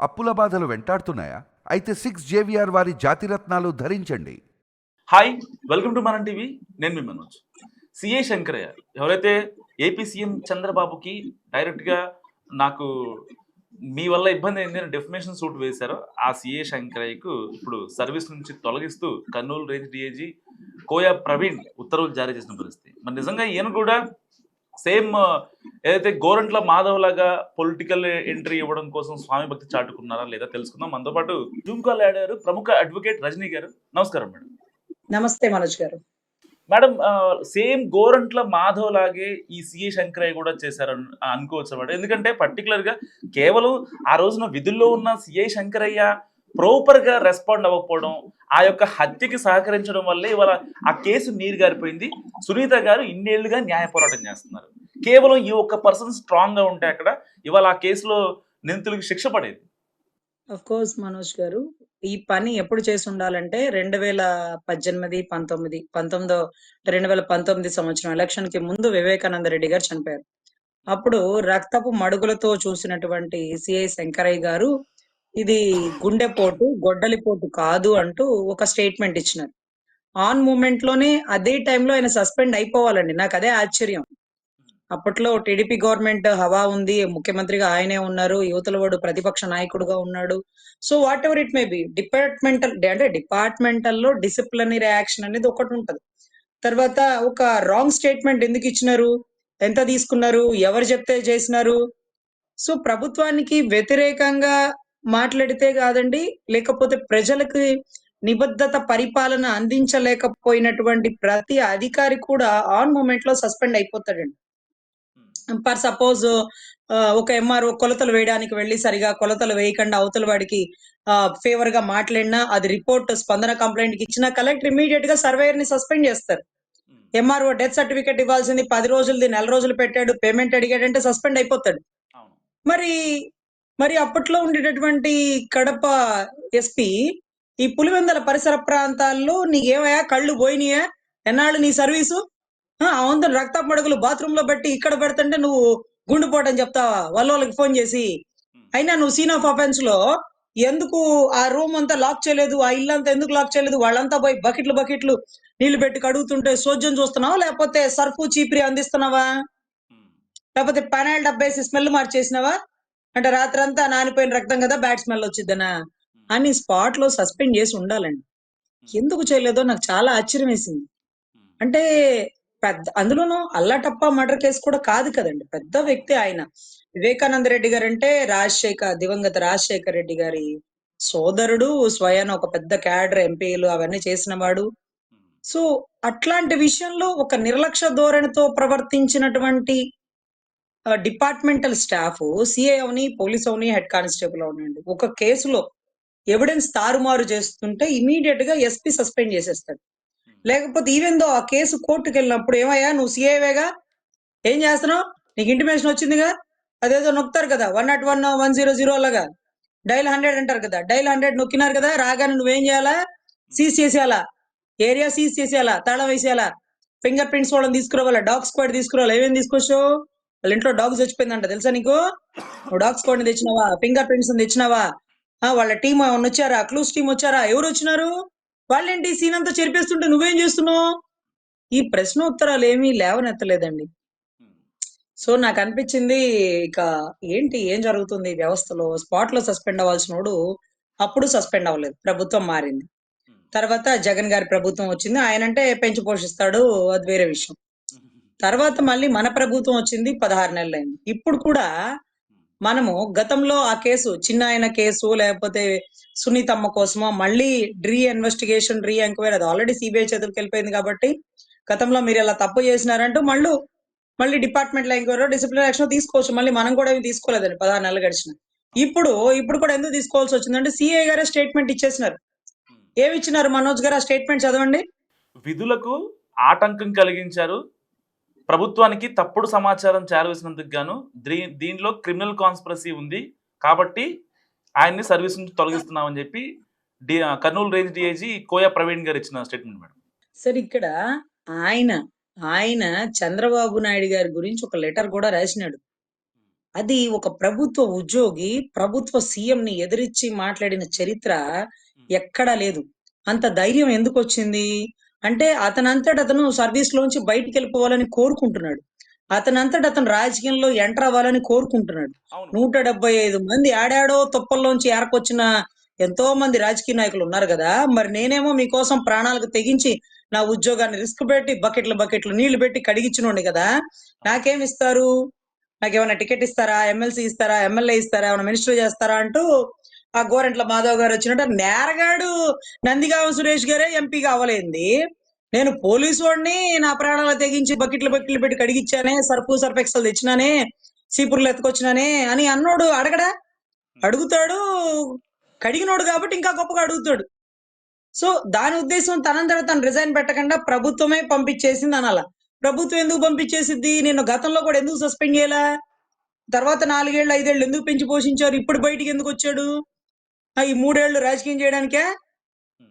అప్పుల బాధలు వెంటాడుతున్నాయా? అయితే 6 JVR వారి జాతిరత్నాలు ధరించండి. హాయ్, వెల్కమ్ టు మనం టీవీ. నేను మీ మనోజ్. సిఐ శంకరయ్య ఎవరైతే ఏపీ సీఎం చంద్రబాబుకి డైరెక్ట్గా నాకు మీ వల్ల ఇబ్బంది అయింది అని డెఫినేషన్ సూట్ వేశారో ఆ సిఐ శంకరయ్యకు ఇప్పుడు సర్వీస్ నుంచి తొలగిస్తూ కర్నూలు రేంజ్ డిఐజీ కోయా ప్రవీణ్ ఉత్తర్వులు జారీ చేసిన పరిస్థితి. మరి నిజంగా ఈయన కూడా సేమ్ ఏదైతే గోరంట్ల మాధవ్ లాగా పొలిటికల్ ఎంట్రీ ఇవ్వడం కోసం స్వామి భక్తి చాటుకున్నారా లేదా తెలుసుకుందాం. మనతో పాటు జూమ్ కాల్ ఆడారు ప్రముఖ అడ్వకేట్ రజనీ గారు. నమస్కారం మేడం. నమస్తే మనోజ్ గారు. మేడం, సేమ్ గోరంట్ల మాధవ్ లాగే ఈ సిఐ శంకరయ్య కూడా చేశారని అనుకోవచ్చు మేడం. ఎందుకంటే పర్టికులర్ గా కేవలం ఆ రోజున విధుల్లో ఉన్న సిఐ శంకరయ్య ప్రాపర్ గా రెస్పాండ్ అవ్వకపోవడం, ఆ యొక్క హత్యకి సహకరించడం వల్లే ఇవాళ ఆ కేసు నీరు గారిపోయింది. సునీత గారు ఇన్నేళ్లుగా న్యాయ పోరాటం చేస్తున్నారు. కేవలం ఈ ఒక్క పర్సన్ స్ట్రాంగ్ గా ఉంటే అక్కడ ఇవాళ ఆ కేసులో నిందితులకు శిక్ష పడేది. ఆఫ్ కోర్స్ మనోజ్ గారు, ఈ పని ఎప్పుడు చేసి ఉండాలంటే 2018, 2019 సంవత్సరం ఎలక్షన్ కి ముందు వివేకానంద రెడ్డి గారు చనిపోయారు. అప్పుడు రక్తపు మడుగులతో చూసినటువంటి సిఐ శంకరయ్య గారు ఇది గుండెపోటు, గొడ్డలిపోటు కాదు అంటూ ఒక స్టేట్మెంట్ ఇచ్చినారు. ఆన్ మూమెంట్ లోనే అదే టైంలో ఆయన సస్పెండ్ అయిపోవాలండి. నాకు అదే ఆశ్చర్యం. అప్పట్లో టీడీపీ గవర్నమెంట్ హవా ఉంది, ముఖ్యమంత్రిగా ఆయనే ఉన్నారు, యువతల వాడు ప్రతిపక్ష నాయకుడుగా ఉన్నాడు. So what ever it may be, departmental లో డిసిప్లినరీ యాక్షన్ అనేది ఒకటి ఉంటది. తర్వాత ఒక రాంగ్ స్టేట్మెంట్ ఎందుకు ఇచ్చినారు, ఎంత తీసుకున్నారు, ఎవరు చెప్తే చేసినారు? సో ప్రభుత్వానికి వ్యతిరేకంగా మాట్లాడితే కాదండి, లేకపోతే ప్రజలకు నిబద్ధత పరిపాలన అందించలేకపోయినటువంటి ప్రతి అధికారి కూడా ఆన్ మూమెంట్ లో సస్పెండ్ అయిపోతాడండి. ఫర్ సపోజ్ ఒక ఎంఆర్ఓ కొలతలు వేయడానికి వెళ్ళి సరిగా కొలతలు వేయకుండా అవతల వాడికి ఫేవర్ గా మాట్లాడినా, అది రిపోర్ట్ స్పందన కంప్లైంట్ కి ఇచ్చినా కలెక్టర్ ఇమీడియట్ గా సర్వేయర్ ని సస్పెండ్ చేస్తారు. ఎంఆర్ఓ డెత్ సర్టిఫికేట్ ఇవ్వాల్సింది 10 రోజులది 4 రోజులు పెట్టాడు, పేమెంట్ అడిగాడంటే సస్పెండ్ అయిపోతాడు. మరి మరి అప్పట్లో ఉండేటటువంటి కడప ఎస్పీ ఈ పులివెందల పరిసర ప్రాంతాల్లో నీకేమయ్యా కళ్ళు పోయినాయా, ఎన్నాళ్ళు నీ సర్వీసు, అవును రక్తపు మడుగులు బాత్రూమ్ లో పెట్టి ఇక్కడ పెడుతుంటే నువ్వు గుండెపోటని చెప్తావా వాళ్ళకి ఫోన్ చేసి? అయినా నువ్వు సీన్ ఆఫ్ అఫెన్స్ లో ఎందుకు ఆ రూమ్ అంతా లాక్ చేయలేదు, ఆ ఇల్లంతా ఎందుకు లాక్ చేయలేదు? వాళ్ళంతా పోయి బకెట్లు నీళ్లు పెట్టి కడుగుతుంటే సోజ్యం చూస్తున్నావా, లేకపోతే సర్ఫు చీపిరి అందిస్తున్నావా, లేకపోతే పనాయిల్ డబ్బేసి స్మెల్ మార్చేసినావా? అంటే రాత్రంతా నానిపోయిన రక్తం కదా, బ్యాడ్ స్మెల్ వచ్చిద్దనా అని స్పాట్ లో సస్పెండ్ చేసి ఉండాలండి. ఎందుకు చేయలేదో నాకు చాలా ఆశ్చర్యం వేసింది. అంటే పెద్ద, అందులోనూ అల్లాటప్ప మర్డర్ కేసు కూడా కాదు కదండి, పెద్ద వ్యక్తి ఆయన. వివేకానంద రెడ్డి గారు అంటే దివంగత రాజశేఖర్ రెడ్డి గారి సోదరుడు, స్వయాన ఒక పెద్ద క్యాడర్, ఎంపీలు అవన్నీ చేసిన వాడు. సో అట్లాంటి విషయంలో ఒక నిర్లక్ష్య ధోరణితో ప్రవర్తించినటువంటి డిపార్ట్మెంటల్ స్టాఫ్, సిఐ అవని, పోలీస్ అవని, హెడ్ కానిస్టేబుల్ అవనండి, ఒక కేసులో ఎవిడెన్స్ తారుమారు చేస్తుంటే ఇమీడియట్ గా ఎస్పీ సస్పెండ్ చేసేస్తాడు. లేకపోతే ఈవెన్ దో ఆ కేసు కోర్టుకు వెళ్ళినప్పుడు, ఏమయ్యా నువ్వు సిఐవేగా, ఏం చేస్తున్నావు, నీకు ఇంటిమేషన్ వచ్చిందిగా, అదేదో నొక్కుతారు కదా 101, 100 అలాగా డైల్ 100 అంటారు కదా, డైల్ 100 నొక్కినారు కదా, రాగానే నువ్వేం చేయాలా, సీజ్ చేసేయాలా, ఏరియా సీజ్ చేసేయాలా, తాళం వేసేయాలా, ఫింగర్ ప్రింట్స్ వాళ్ళని తీసుకురావాలా, డాగ్ స్క్వాడ్ తీసుకురావాలి. ఏమేమి తీసుకొచ్చావు? వాళ్ళ ఇంట్లో డాగ్ చచ్చిపోయిందంట, తెలుసా నీకు? నువ్వు డాగ్ స్క్వాడ్ ని తెచ్చినావా, ఫింగర్ ప్రింట్స్ తెచ్చినావా, వాళ్ళ టీం ఏమన్నా వచ్చారా, క్లూస్ టీం వచ్చారా, ఎవరు వచ్చినారు? వాళ్ళేంటి సీన్ అంతా చెరిపేస్తుంటే నువ్వేం చేస్తున్నావు? ఈ ప్రశ్నోత్తరాలు ఏమీ లేవనెత్తలేదండి. సో నాకు అనిపించింది, ఇక ఏంటి ఏం జరుగుతుంది వ్యవస్థలో? స్పాట్ లో సస్పెండ్ అవ్వాల్సినోడు అప్పుడు సస్పెండ్ అవ్వలేదు, ప్రభుత్వం మారింది. తర్వాత జగన్ గారి ప్రభుత్వం వచ్చింది, ఆయనంటే పెంచి పోషిస్తాడు, అది వేరే విషయం. తర్వాత మళ్ళీ మన ప్రభుత్వం వచ్చింది, 16 నెలలు అయింది. ఇప్పుడు కూడా మనము గతంలో ఆ కేసు, చిన్న ఆయన కేసు, లేకపోతే సునీతమ్మ కోసమో మళ్ళీ రీ ఎంక్వైరీ, అది ఆల్రెడీ సిబిఐ చేతులకు వెళ్ళిపోయింది కాబట్టి గతంలో మీరు ఇలా తప్పు చేసినారంటూ మళ్ళీ డిపార్ట్మెంట్ లో ఎంక్వైరీ, డిసిప్లినరీ యాక్షన్ తీసుకోవచ్చు. మళ్ళీ మనం కూడా ఏమి తీసుకోలేదండి 16 నెలలు గడిచిన. ఇప్పుడు కూడా ఎందుకు తీసుకోవాల్సి వచ్చిందంటే సిఐ గారే స్టేట్మెంట్ ఇచ్చేసినారు. ఏమి ఇచ్చినారు మనోజ్ గారు, ఆ స్టేట్మెంట్ చదవండి. విధులకు ఆటంకం కలిగించారు, ప్రభుత్వానికి తప్పుడు సమాచారం చేరవేసినందుకు గాను దీనిలో క్రిమినల్ కాన్స్పిరసీ ఉంది కాబట్టి ఆయన్ని సర్వీస్ నుంచి తొలగిస్తున్నామని చెప్పి కర్నూలు రేంజ్ డిఐజీ కోయా ప్రవీణ్ గారు ఇచ్చిన స్టేట్మెంట్ మేడం. సార్ ఇక్కడ ఆయన చంద్రబాబు నాయుడు గారి గురించి ఒక లెటర్ కూడా రాసినాడు. అది ఒక ప్రభుత్వ ఉద్యోగి ప్రభుత్వ సీఎంని ఎదిరించి మాట్లాడిన చరిత్ర ఎక్కడా లేదు. అంత ధైర్యం ఎందుకొచ్చింది? అంటే అతనంతట అతను సర్వీస్‌లోంచి బయటికెళ్ళిపోవాలని కోరుకుంటున్నాడు. అతనంతట అతను రాజకీయంలో ఎంటర్ అవ్వాలని కోరుకుంటున్నాడు. అవును. 175 మంది ఏడాడో తుప్పల్లోంచి ఏరకొచ్చిన ఎంతో మంది రాజకీయ నాయకులు ఉన్నారు గదా! మరి నేనేమో మీకోసం ప్రాణాలకు తెగించి నా ఉద్యోగాన్ని రిస్క్ పెట్టి బకెట్‌లు, బకెట్‌లు నీళ్లు పెట్టి కడిగించినోడిని గదా! నాకేమిస్తారు? నాకేమన్నా టికెట్ ఇస్తారా? ఎమ్మెల్సీ ఇస్తారా? ఎమ్మెల్యే ఇస్తారా? ఏమన్నా మినిస్టర్ చేస్తారా? అంటూ ఆ గోరంట్ల మాధవ్ గారు వచ్చినట్టు నేరగాడు నందిగామ సురేష్ గారే ఎంపీగా అవ్వలేంది. నేను పోలీసోడిని నా ప్రాణాలు తెగించి బకెట్లు, బకెట్లు పెట్టి కడిగిచ్చానే, సర్ఫ్ ఎక్సెల్ తెచ్చినానే, సీపుర్లు ఎత్తుకొచ్చినానే అని అన్నోడు అడగడా? అడుగుతాడు. కడిగినోడు కాబట్టి ఇంకా గొప్పగా అడుగుతాడు. సో, దాని ఉద్దేశ్యం తనంతట తను రిజైన్ పెట్టకుండా ప్రభుత్వమే పంపించేసింది అనాల. ప్రభుత్వం ఎందుకు పంపించేసిద్ది? నిన్ను గతంలో కూడా ఎందుకు సస్పెండ్ చేయలా? తర్వాత 4 ఏళ్ళు, 5 ఏళ్ళు ఎందుకు పెంచి పోషించారు? ఇప్పుడు బయటికెందుకొచ్చాడు? ఈ 3 ఏళ్ళు రాజకీయం చేయడానికా?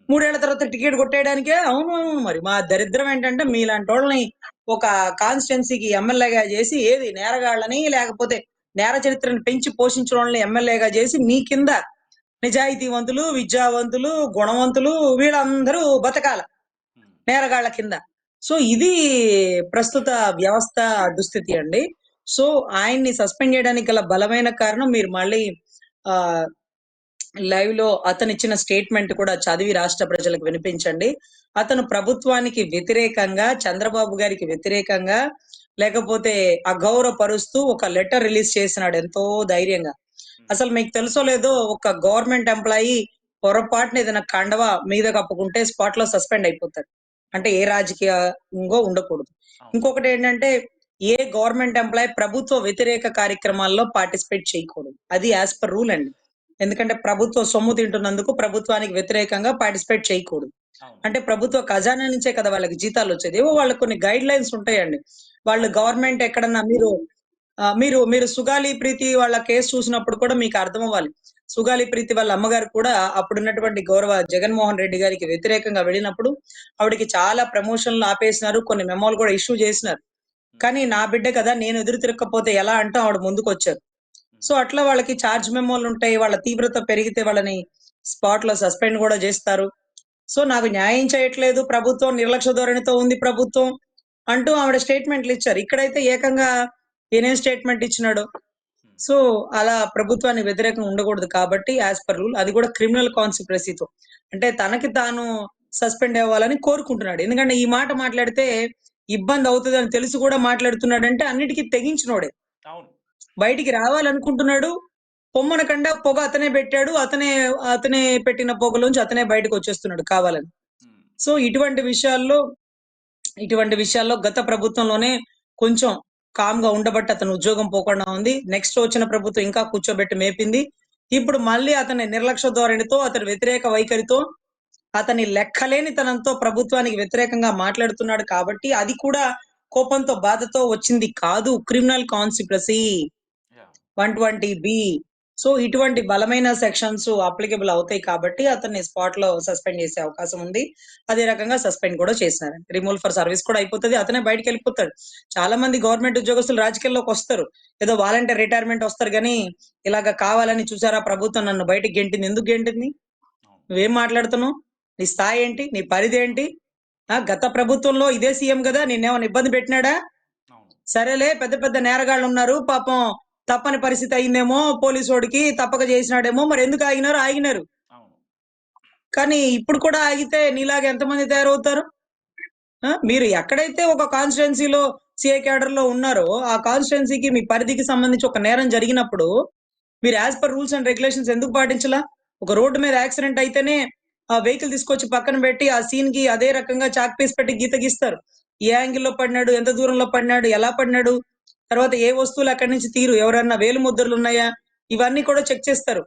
3 ఏళ్ల తర్వాత టికెట్ కొట్టేయడానికే? అవును. మరి మా దరిద్రం ఏంటంటే మీలాంటోళ్ళని ఒక కాన్స్టిట్యుయెన్సీకి ఎమ్మెల్యేగా చేసి ఏది నేరగాళ్ళని లేకపోతే నేర చరిత్రను పెంచి పోషించినోళ్ళని ఎమ్మెల్యేగా చేసి మీ కింద నిజాయితీవంతులు, విద్యావంతులు, గుణవంతులు వీళ్ళందరూ బతకాల నేరగాళ్ళ కింద. సో, ఇది ప్రస్తుత వ్యవస్థ దుస్థితి అండి. సో, ఆయన్ని సస్పెండ్ చేయడానికి గల బలమైన కారణం మీరు మళ్ళీ ఆహ్, లైవ్‌లో అతనిచ్చిన స్టేట్‌మెంట్ కూడా చదివి రాష్ట్ర ప్రజలకు వినిపించండి. అతను ప్రభుత్వానికి వ్యతిరేకంగా, చంద్రబాబు గారికి వ్యతిరేకంగా, లేకపోతే అగౌరవపరుస్తూ ఒక లెటర్ రిలీజ్ చేసినాడు ఎంతో ధైర్యంగా. అసలు మీకు తెలుసో లేదో ఒక గవర్నమెంట్ ఎంప్లాయీ పొరపాటున ఏదైనా కండవ మీద కప్పుకుంటే స్పాట్‌లో సస్పెండ్ అయిపోతాడు. అంటే ఏ రాజకీయంగో ఉండకూడదు. అవును. ఇంకొకటేంటంటే ఏ గవర్నమెంట్ ఎంప్లాయీ ప్రభుత్వ వ్యతిరేక కార్యక్రమాల్లో పార్టిసిపేట్ చేయకూడదు. అది యాస్ పర్ రూల్ అండి. ఎందుకంటే ప్రభుత్వ సొమ్ము తింటున్నందుకు ప్రభుత్వానికి వ్యతిరేకంగా పార్టిసిపేట్ చేయకూడదు. అవును. అంటే ప్రభుత్వ ఖజానా నుంచే కదా వాళ్ళకి జీతాలొచ్చేది. ఏవో వాళ్ళకి కొన్ని గైడ్ లైన్స్ ఉంటాయండి. వాళ్ళు గవర్నమెంట్ ఎక్కడన్నా మీరు మీరు సుగాలి ప్రీతి వాళ్ళ కేస్ చూసినప్పుడు కూడా మీకు అర్థమవ్వాలి. సుగాలి ప్రీతి వాళ్ళ అమ్మగారు కూడా అప్పుడున్నటువంటి గౌరవ జగన్మోహన్ రెడ్డి గారికి వ్యతిరేకంగా వెళ్ళినప్పుడు ఆవిడకి చాలా ప్రమోషన్‌లు ఆపేసినారు. కొన్ని మెమోలు కూడా ఇష్యూ చేసినారు. కానీ నా బిడ్డ కదా! నేను ఎదురు తిరగకపోతే ఎలా అంటూ ఆవిడ ముందుకొచ్చారు. సో, అట్లా వాళ్ళకి చార్జ్ మెమోలుంటాయి. వాళ్ళ తీవ్రత పెరిగితే వాళ్ళని స్పాట్‌లో సస్పెండ్ గూడా జేస్తారు. సో, నాకు న్యాయం చేయట్లేదు ప్రభుత్వం, నిర్లక్ష్య ధోరణితో ఉంది ప్రభుత్వం అంటూ ఆవిడ స్టేట్‌మెంట్‌లిచ్చారు. ఇక్కడైతే ఏకంగా ఈయనేం స్టేట్‌మెంట్ ఇచ్చినాడు. సో, అలా ప్రభుత్వానికి వ్యతిరేకంగా ఉండకూడదు కాబట్టి యాస్ పర్ రూల్ అది కూడా క్రిమినల్ కాన్సిక్వెన్సీ‌తో. అంటే తనకి తాను సస్పెండ్ అవ్వాలని కోరుకుంటున్నాడు. ఎందుకంటే ఈ మాట మాట్లాడితే ఇబ్బందవుతదని తెలిసి కూడా మాట్లాడుతున్నాడంటే అన్నిటికి తెగించినోడే. అవును. బయటికి రావాలనుకుంటున్నాడు. పొమ్మనకండా పొగ అతనే పెట్టాడు. అతనే పెట్టిన పొగలోంచి అతనే బయటకొచ్చేస్తున్నాడు కావాలని. హ్మ్. సో, ఇటువంటి విషయాల్లో గత ప్రభుత్వంలోనే కొంచెం కామ్‌గా ఉండబట్టి అతను ఉద్యోగం పోకుండా ఉంది. నెక్స్ట్ వచ్చిన ప్రభుత్వం ఇంకా కూర్చోబెట్టి మేపింది. ఇప్పుడు మళ్ళీ అతని నిర్లక్ష్య ధోరణితో, అతని వ్యతిరేక వైఖరితో, అతని లెక్కలేనితనంతో ప్రభుత్వానికి వ్యతిరేకంగా మాట్లాడుతున్నాడు కాబట్టి అది కూడా కోపంతో, బాధతో వచ్చింది కాదు. Criminal కాన్సిక్వెన్సీ yeah! 120 సో, ఇటువంటి బలమైన సెక్షన్స్ అప్లికబుల్ అవుతాయి కాబట్టి అతన్ని స్పాట్‌లో సస్పెండ్ చేసే అవకాశం ఉంది. అదే రకంగా సస్పెండ్ కూడా చేసినారండి. రిమూవల్ ఫర్ సర్వీస్ కూడా అయిపోతది. అతనే బయటికెళ్ళిపోతాడు. చాలా మంది గవర్నమెంట్ ఉద్యోగస్తులు రాజకీయాల్లోకొస్తారు. ఏదో వాలంటీర్ రిటైర్మెంట్ వస్తారు గానీ, ఇలాగ కావాలని చూసారా ప్రభుత్వం నన్ను బయటికి గెంటింది. ఎందుకు గెంటింది? అవును. నువ్వేం మాట్లాడుతున్నావు? నీ స్థాయేంటి? నీ పరిధేంటి? గత ప్రభుత్వంలో ఇదే సీఎం గదా! నిన్నేమన్నా ఇబ్బంది పెట్టినాడా? అవును. సరేలే పెద్ద పెద్ద నేరగాళ్ళున్నారు. పాపం తప్పని పరిస్థితి అయిందేమో పోలీసోడికి తప్పక చేసినాడేమో మరెందుకు ఆగినారు? ఆగినారు. అవును. కానీ ఇప్పుడు కూడా ఆగితే నీలాగా ఎంతమంది తయారవుతారు? మీరు ఎక్కడైతే ఒక కాన్స్టిట్యుయెన్సీలో సీఏ క్యాడర్‌లో ఉన్నారో, ఆ కాన్స్టిట్యుయెన్సీకి మీ పరిధికి సంబంధించి ఒక నేరం జరిగినప్పుడు, మీరు as per rules and regulations ఎందుకు పాటించలా? ఒక రోడ్డు మీద యాక్సిడెంట్ అయితేనే ఆ వెహికల్ తీసుకొచ్చి పక్కన పెట్టి, ఆ సీన్‌కి అదే రకంగా చాక్ పీస్ పెట్టి గీత గీస్తారు. ఏ యాంగిల్‌లో పడినాడు? ఎంత దూరంలో పడినాడు? ఎలా పడినాడు? తర్వాత ఏ వస్తువులు అక్కడి నుంచి ఎవరన్నా వేలు ముద్రలున్నాయా? ఇవన్నీ కూడా చెక్ చేస్తారు.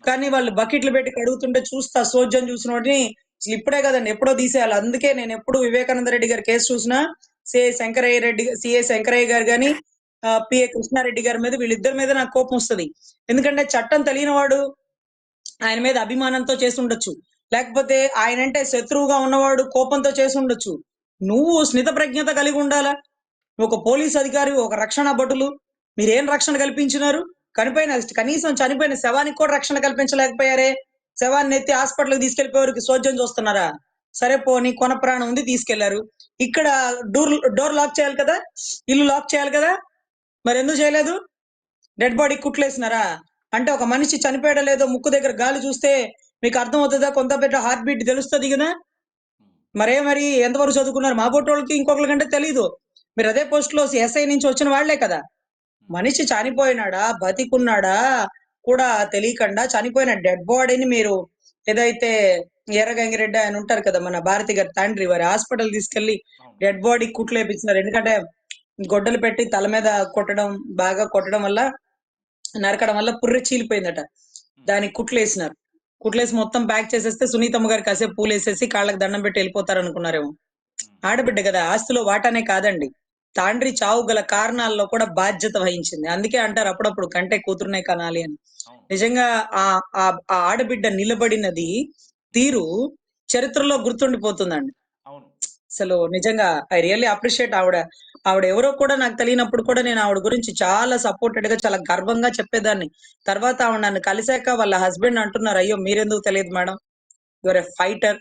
కానీ వాళ్ళు బకెట్లు పెట్టి కడుగుతుంటే చూస్తా సోధ్యం చూసినోడిని అసలు ఇప్పుడే కదండీ! ఎప్పుడో తీసేయాలి. అందుకే నేనెప్పుడు వివేకానంద రెడ్డి గారి కేసు చూసినా సీఐ శంకరయ్య గారు గాని, పీఏ కృష్ణారెడ్డి గారి మీద వీళ్ళిద్దరి మీద నాకు కోపమొస్తది. ఎందుకంటే చట్టం తెలియని వాడు ఆయన మీద అభిమానంతో చేసుండొచ్చు. లేకపోతే ఆయనంటే శత్రువుగా ఉన్నవాడు కోపంతో చేసుండొచ్చు. నువ్వు స్మిత ప్రజ్ఞత కలిగి ఉండాలా. ఒక పోలీస్ అధికారి, ఒక రక్షణ భటులు, మీరేం రక్షణ కల్పించినారు? కనీసం చనిపోయిన శవానికి కూడా రక్షణ కల్పించలేకపోయారే. శవాన్ని ఎత్తి హాస్పిటల్కి తీసుకెళ్లిపోయేవారికి సోద్యం చూస్తున్నారా? సరే పోనీ కొన ప్రాణం ఉంది తీసుకెళ్లారు. ఇక్కడ డోర్ లాక్ చేయాలి కదా, ఇల్లు లాక్ చేయాలి కదా, మరి ఎందుకు చేయలేదు? డెడ్ బాడీ కుట్లేసినారా? అంటే ఒక మనిషి చనిపోయాడో లేదో ముక్కు దగ్గర గాలి చూస్తే మీకు అర్థం అవుతుందా? కొంత పెద్ద హార్ట్ బీట్ తెలుస్తుంది కదా. మరి ఎంతవరకు చదువుకున్నారు? మా బొట్టోళ్ళకి ఇంకొకరి కంటే తెలీదు. మీరు అదే పోస్ట్ లో ఎస్ఐ నుంచి వచ్చిన వాళ్లే కదా. మనిషి చనిపోయినాడా బతికున్నాడా కూడా తెలియకుండా చనిపోయిన డెడ్ బాడీని మీరు ఏదైతే ఎర్రగంగిరెడ్డి ఆయన ఉంటారు కదా, మన భారతి గారి తండ్రి, వారి హాస్పిటల్ తీసుకెళ్లి డెడ్ బాడీ కుట్లు వేపించినారు. ఎందుకంటే గొడ్డలు పెట్టి తల మీద బాగా కొట్టడం వల్ల, నరకడం వల్ల పుర్రె చీలిపోయిందట. దానికి కుట్లేసినారు. కుట్లేసి మొత్తం ప్యాక్ చేసేస్తే సునీతమ్మ గారు కాసేపు పూలేసేసి కాళ్ళకి దండం పెట్టి వెళ్ళిపోతారు అనుకున్నారేమో. ఆడబిడ్డ కదా, ఆస్తిలో వాటానే కాదండి, తండ్రి చావు గల కారణాల్లో కూడా బాధ్యత వహించింది. అందుకే అంటారు అప్పుడప్పుడు కంటే కూతురునే కనాలి అని. నిజంగా ఆ ఆ ఆడబిడ్డ నిలబడినది తీరు చరిత్రలో గుర్తుండిపోతుందండి. అసలు నిజంగా ఐ రియల్లీ అప్రిషియేట్ ఆవిడ ఎవరో కూడా నాకు తెలియనప్పుడు కూడా నేను ఆవిడ గురించి చాలా సపోర్టెడ్ గా, చాలా గర్వంగా చెప్పేదాన్ని. తర్వాత ఆవిడ నన్ను కలిశాక వాళ్ళ హస్బెండ్ అంటున్నారు, అయ్యో మీరెందుకు తెలియదు మేడం, యువర్ ఎ ఫైటర్,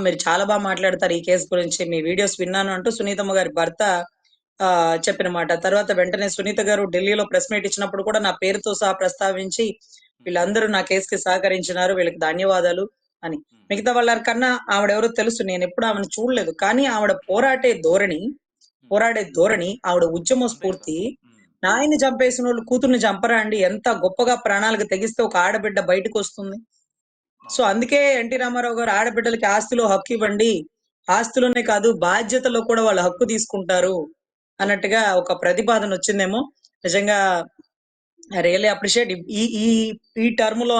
మీరు చాలా బాగా మాట్లాడతారు ఈ కేసు గురించి, మీ వీడియోస్ విన్నాను అంటూ సునీతమ్మ గారి భర్త చెప్పిన మాట. తర్వాత వెంటనే సునీత గారు ఢిల్లీలో ప్రెస్ మీట్ ఇచ్చినప్పుడు కూడా నా పేరుతో సహా ప్రస్తావించి వీళ్ళందరూ నా కేసుకి సహకరించినారు, వీళ్ళకి ధన్యవాదాలు అని. మిగతా వాళ్ళ కన్నా ఆవిడెవరో తెలుసు, నేను ఎప్పుడు ఆమెను చూడలేదు. కానీ ఆవిడ పోరాడే ధోరణి, ఆవిడ ఉద్యమ స్ఫూర్తి, నాయన్ని చంపేసిన వాళ్ళు కూతుర్ని చంపరా అండి? ఎంత గొప్పగా ప్రాణాలకు తెగిస్తే ఒక ఆడబిడ్డ బయటకు వస్తుంది. సో అందుకే ఎన్టీ రామారావు గారు ఆడబిడ్డలకి ఆస్తిలో హక్కు ఇవ్వండి, ఆస్తిలోనే కాదు బాధ్యతలో కూడా వాళ్ళు హక్కు తీసుకుంటారు అన్నట్టుగా ఒక ప్రతిపాదన వచ్చిందేమో. నిజంగా రియల్లీ అప్రిషియేట్. ఈ ఈ ఈ టర్మ్ లో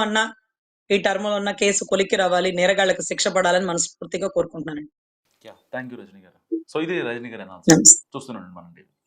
ఉన్న కేసు కొలిక్కి రావాలి, నేరగాళ్లకు శిక్ష పడాలని మనస్ఫూర్తిగా కోరుకుంటున్నానండి. థ్యాంక్ యూ రజనీ గారు. సో ఇది రజనీ గారు చూస్తున్నాను మనం.